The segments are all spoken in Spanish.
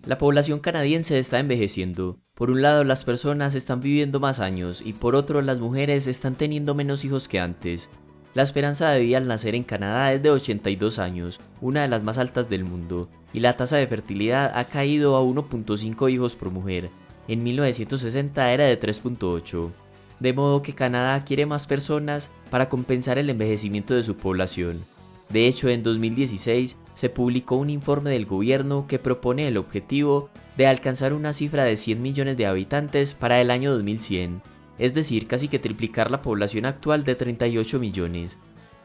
La población canadiense está envejeciendo. Por un lado, las personas están viviendo más años y por otro, las mujeres están teniendo menos hijos que antes. La esperanza de vida al nacer en Canadá es de 82 años, una de las más altas del mundo, y la tasa de fertilidad ha caído a 1.5 hijos por mujer. En 1960 era de 3.8. De modo que Canadá quiere más personas para compensar el envejecimiento de su población. De hecho, en 2016 se publicó un informe del gobierno que propone el objetivo de alcanzar una cifra de 100 millones de habitantes para el año 2100, es decir, casi que triplicar la población actual de 38 millones.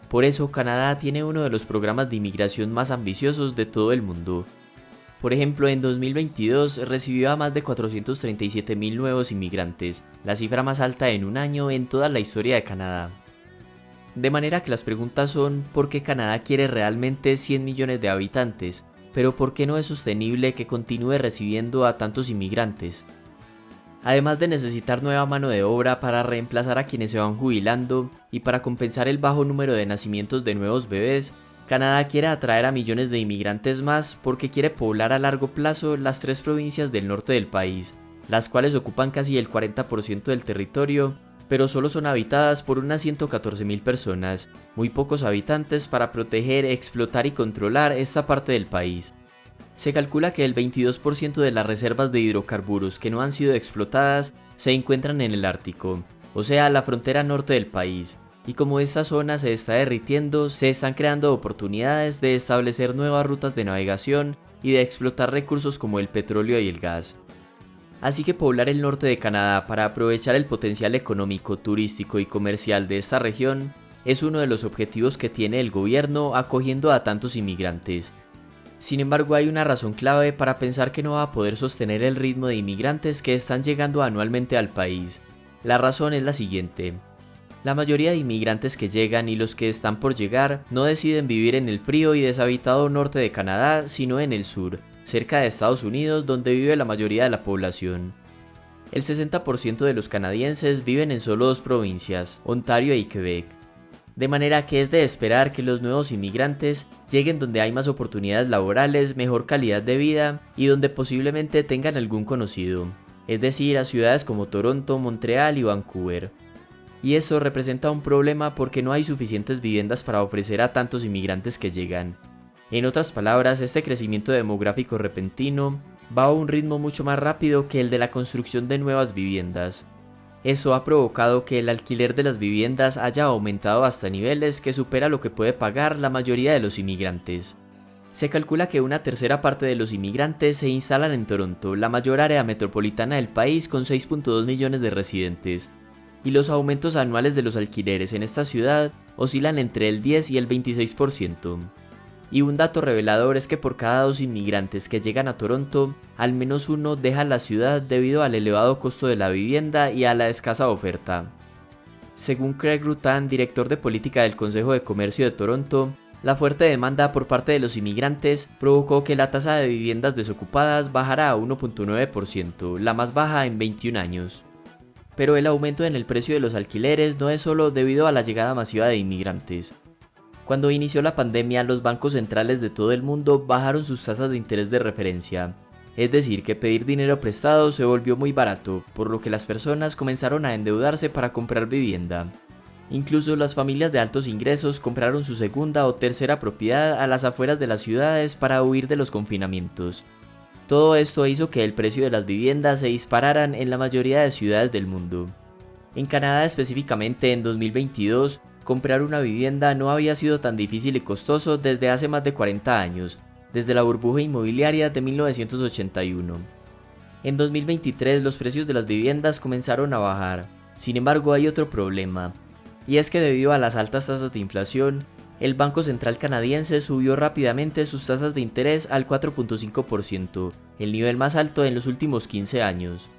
Por eso, Canadá tiene uno de los programas de inmigración más ambiciosos de todo el mundo. Por ejemplo, en 2022 recibió a más de 437.000 nuevos inmigrantes, la cifra más alta en un año en toda la historia de Canadá. De manera que las preguntas son ¿por qué Canadá quiere realmente 100 millones de habitantes? Pero ¿por qué no es sostenible que continúe recibiendo a tantos inmigrantes? Además de necesitar nueva mano de obra para reemplazar a quienes se van jubilando y para compensar el bajo número de nacimientos de nuevos bebés, Canadá quiere atraer a millones de inmigrantes más porque quiere poblar a largo plazo las 3 provincias del norte del país, las cuales ocupan casi el 40% del territorio, pero solo son habitadas por unas 114.000 personas, muy pocos habitantes para proteger, explotar y controlar esta parte del país. Se calcula que el 22% de las reservas de hidrocarburos que no han sido explotadas se encuentran en el Ártico, o sea, la frontera norte del país, y como esta zona se está derritiendo, se están creando oportunidades de establecer nuevas rutas de navegación y de explotar recursos como el petróleo y el gas. Así que poblar el norte de Canadá para aprovechar el potencial económico, turístico y comercial de esta región es uno de los objetivos que tiene el gobierno acogiendo a tantos inmigrantes. Sin embargo, hay una razón clave para pensar que no va a poder sostener el ritmo de inmigrantes que están llegando anualmente al país. La razón es la siguiente. La mayoría de inmigrantes que llegan y los que están por llegar no deciden vivir en el frío y deshabitado norte de Canadá, sino en el sur, cerca de Estados Unidos, donde vive la mayoría de la población. El 60% de los canadienses viven en solo 2 provincias, Ontario y Quebec. De manera que es de esperar que los nuevos inmigrantes lleguen donde hay más oportunidades laborales, mejor calidad de vida y donde posiblemente tengan algún conocido, es decir, a ciudades como Toronto, Montreal y Vancouver. Y eso representa un problema porque no hay suficientes viviendas para ofrecer a tantos inmigrantes que llegan. En otras palabras, este crecimiento demográfico repentino va a un ritmo mucho más rápido que el de la construcción de nuevas viviendas. Eso ha provocado que el alquiler de las viviendas haya aumentado hasta niveles que supera lo que puede pagar la mayoría de los inmigrantes. Se calcula que una tercera parte de los inmigrantes se instalan en Toronto, la mayor área metropolitana del país con 6.2 millones de residentes, y los aumentos anuales de los alquileres en esta ciudad oscilan entre el 10 y el 26%. Y un dato revelador es que por cada 2 inmigrantes que llegan a Toronto, al menos uno deja la ciudad debido al elevado costo de la vivienda y a la escasa oferta. Según Craig Rutan, director de política del Consejo de Comercio de Toronto, la fuerte demanda por parte de los inmigrantes provocó que la tasa de viviendas desocupadas bajara a 1.9%, la más baja en 21 años. Pero el aumento en el precio de los alquileres no es solo debido a la llegada masiva de inmigrantes. Cuando inició la pandemia, los bancos centrales de todo el mundo bajaron sus tasas de interés de referencia. Es decir, que pedir dinero prestado se volvió muy barato, por lo que las personas comenzaron a endeudarse para comprar vivienda. Incluso las familias de altos ingresos compraron su segunda o tercera propiedad a las afueras de las ciudades para huir de los confinamientos. Todo esto hizo que el precio de las viviendas se dispararan en la mayoría de ciudades del mundo. En Canadá específicamente en 2022, comprar una vivienda no había sido tan difícil y costoso desde hace más de 40 años, desde la burbuja inmobiliaria de 1981. En 2023 los precios de las viviendas comenzaron a bajar. Sin embargo, hay otro problema, y es que debido a las altas tasas de inflación, el Banco Central canadiense subió rápidamente sus tasas de interés al 4.5%, el nivel más alto en los últimos 15 años.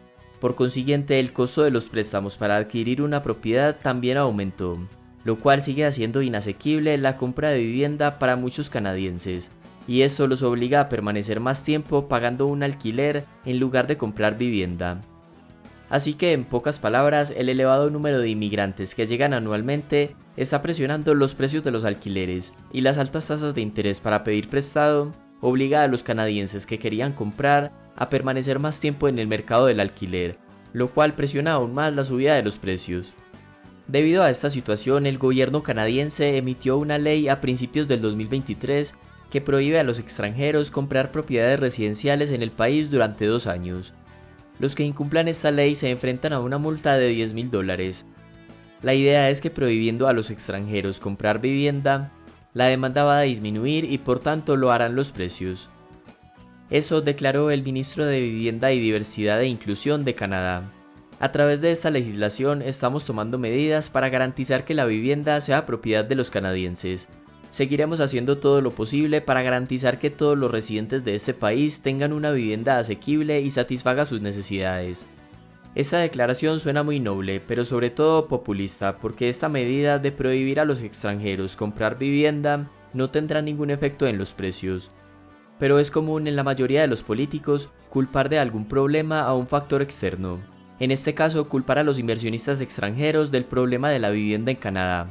Por consiguiente, el costo de los préstamos para adquirir una propiedad también aumentó, lo cual sigue haciendo inasequible la compra de vivienda para muchos canadienses, y esto los obliga a permanecer más tiempo pagando un alquiler en lugar de comprar vivienda. Así que, en pocas palabras, el elevado número de inmigrantes que llegan anualmente está presionando los precios de los alquileres, y las altas tasas de interés para pedir prestado obliga a los canadienses que querían comprar a permanecer más tiempo en el mercado del alquiler, lo cual presiona aún más la subida de los precios. Debido a esta situación, el gobierno canadiense emitió una ley a principios del 2023 que prohíbe a los extranjeros comprar propiedades residenciales en el país durante 2 años. Los que incumplan esta ley se enfrentan a una multa de $10,000. La idea es que prohibiendo a los extranjeros comprar vivienda, la demanda va a disminuir y por tanto lo harán los precios. Eso declaró el ministro de Vivienda y Diversidad e Inclusión de Canadá. A través de esta legislación estamos tomando medidas para garantizar que la vivienda sea propiedad de los canadienses. Seguiremos haciendo todo lo posible para garantizar que todos los residentes de este país tengan una vivienda asequible y satisfaga sus necesidades. Esta declaración suena muy noble, pero sobre todo populista, porque esta medida de prohibir a los extranjeros comprar vivienda no tendrá ningún efecto en los precios. Pero es común en la mayoría de los políticos culpar de algún problema a un factor externo. En este caso, culpar a los inversionistas extranjeros del problema de la vivienda en Canadá.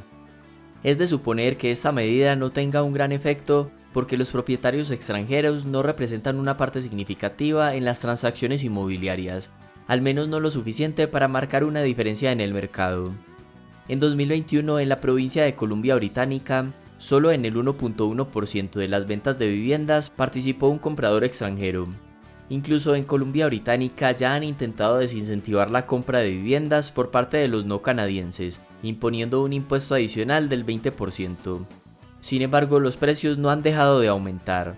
Es de suponer que esta medida no tenga un gran efecto porque los propietarios extranjeros no representan una parte significativa en las transacciones inmobiliarias, al menos no lo suficiente para marcar una diferencia en el mercado. En 2021, en la provincia de Columbia Británica, solo en el 1.1% de las ventas de viviendas participó un comprador extranjero. Incluso en Columbia Británica ya han intentado desincentivar la compra de viviendas por parte de los no canadienses, imponiendo un impuesto adicional del 20%. Sin embargo, los precios no han dejado de aumentar.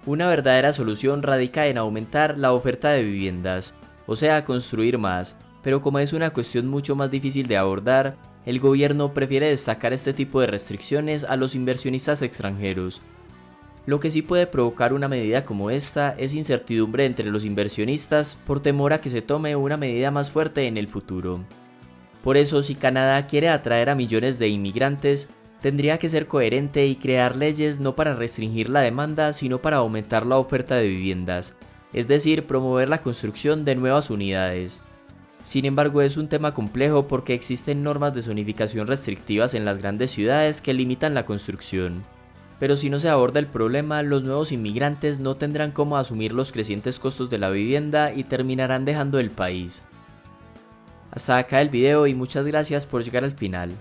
Una verdadera solución radica en aumentar la oferta de viviendas, o sea, construir más, pero como es una cuestión mucho más difícil de abordar, el gobierno prefiere destacar este tipo de restricciones a los inversionistas extranjeros. Lo que sí puede provocar una medida como esta es incertidumbre entre los inversionistas por temor a que se tome una medida más fuerte en el futuro. Por eso, si Canadá quiere atraer a millones de inmigrantes, tendría que ser coherente y crear leyes no para restringir la demanda, sino para aumentar la oferta de viviendas, es decir, promover la construcción de nuevas unidades. Sin embargo, es un tema complejo porque existen normas de zonificación restrictivas en las grandes ciudades que limitan la construcción. Pero si no se aborda el problema, los nuevos inmigrantes no tendrán cómo asumir los crecientes costos de la vivienda y terminarán dejando el país. Hasta acá el video y muchas gracias por llegar al final.